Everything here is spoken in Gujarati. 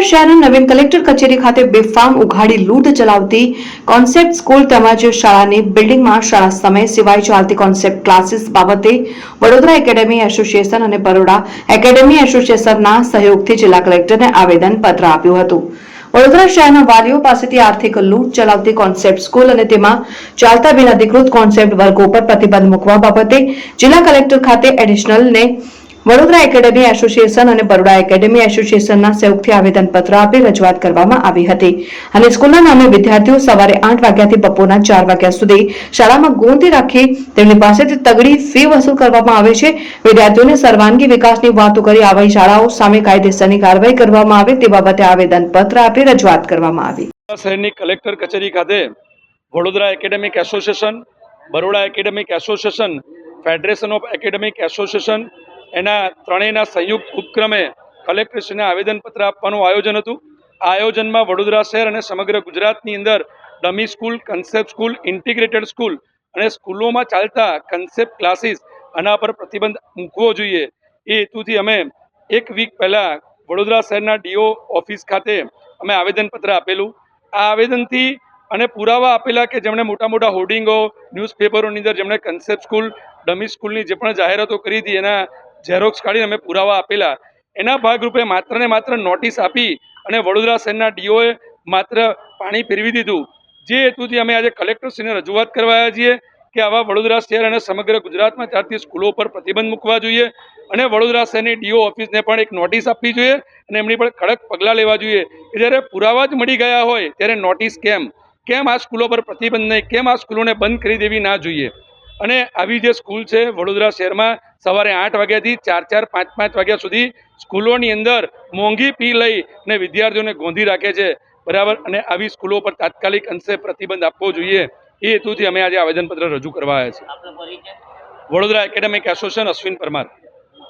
શહેરના નવીન કલેક્ટર કચેરી ખાતે બેફામ ઉઘાડી લૂંટ ચલાવતી કોન્સેપ્ટ સ્કૂલ તેમજ શાળાની બિલ્ડિંગમાં શાળા સમય સિવાય ચાલતી કોન્સેપ્ટ ક્લાસીસ બાબતે વડોદરા એકેડેમી એસોસિએશન અને બરોડા એકેડેમી એસોસિએશનના સહયોગથી જિલ્લા કલેક્ટરને આવેદનપત્ર આપ્યું હતું। વડોદરા શહેરના વાલીઓ પાસેથી આર્થિક લૂંટ ચલાવતી કોન્સેપ્ટ સ્કૂલ અને તેમાં ચાલતા બિનઅધિકૃત કોન્સેપ્ટ વર્ગો પર પ્રતિબંધ મૂકવા બાબતે જિલ્લા કલેક્ટર ખાતે એડિશનલ ને વડોદરા એકેડેમી એસોસિએશન અને બરોડા એકેડેમી એસોસિએશનના સહયોગથી આવેદનપત્ર આપી રજૂઆત કરવામાં આવી હતી અને સ્કૂલના નામે વિદ્યાર્થીઓ સવારે 8 વાગ્યાથી બપોરના 4 વાગ્યા સુધી શાળામાં ગોંધી રાખી તેમની પાસેથી તગડી ફી વસૂલ કરવામાં આવે છે। વિદ્યાર્થીઓને સર્વાંગી વિકાસની વાતો કરી આવી શાળાઓ સામે કાયદેસરની કાર્યવાહી કરવામાં આવે તે બાબતે આવેદનપત્ર આપી રજૂઆત કરવામાં આવી। શહેરની કલેક્ટર કચેરી ખાતે Vadodara academic association, Baroda academic association, federation of academic association એના ત્રણેયના સંયુક્ત ઉપક્રમે કલેક્ટરશ્રીને આવેદનપત્ર આપવાનું આયોજન હતું। આ આયોજનમાં વડોદરા શહેર અને સમગ્ર ગુજરાતની અંદર dummy school, concept school, integrated school અને સ્કૂલોમાં ચાલતા કન્સેપ્ટ ક્લાસીસ આના પર પ્રતિબંધ મૂકવો જોઈએ એ હેતુથી અમે એક વીક પહેલાં વડોદરા શહેરના ડીઓ ઓફિસ ખાતે અમે આવેદનપત્ર આપેલું। આ આવેદનથી અને પુરાવા આપેલા કે જેમણે મોટા મોટા હોર્ડિંગો ન્યૂઝપેપરોની અંદર જેમણે કન્સેપ્ટ સ્કૂલ, ડમી સ્કૂલની જે પણ જાહેરાતો કરી હતી એના ઝેરોક્સ કાઢીને અમે પુરાવા આપેલા। એના ભાગરૂપે માત્ર ને માત્ર નોટિસ આપી અને વડોદરા શહેરના ડીઓએ માત્ર પાણી ફેરવી દીધું। જે હેતુથી અમે આજે કલેક્ટરશ્રીને રજૂઆત કરવા આવ્યા છીએ કે આવા વડોદરા શહેર અને સમગ્ર ગુજરાતમાં ચાલતી સ્કૂલો પર પ્રતિબંધ મૂકવા જોઈએ અને વડોદરા શહેરની ડીઓ ઓફિસને પણ એક નોટિસ આપવી જોઈએ અને એમની પર કડક પગલાં લેવા જોઈએ કે જ્યારે પુરાવા જ મળી ગયા હોય ત્યારે નોટિસ કેમ આ સ્કૂલો પર પ્રતિબંધ નહીં, કેમ આ સ્કૂલોને બંધ કરી દેવી ના જોઈએ। અને આવી જે સ્કૂલ છે વડોદરા શહેરમાં સવારે 8 વાગ્યાથી 4, 5 વાગ્યા સુધી સ્કૂલોની અંદર મોંઘી ફી લઈ અને વિદ્યાર્થીઓને ગોંધી રાખે છે, બરાબર। અને આવી સ્કૂલો પર તાત્કાલિક અંશે પ્રતિબંધ આપવો જોઈએ એ હેતુથી અમે આજે આવેદનપત્ર રજૂ કરવા આવ્યા છીએ। Vadodara academic association, Ashwin Parmar.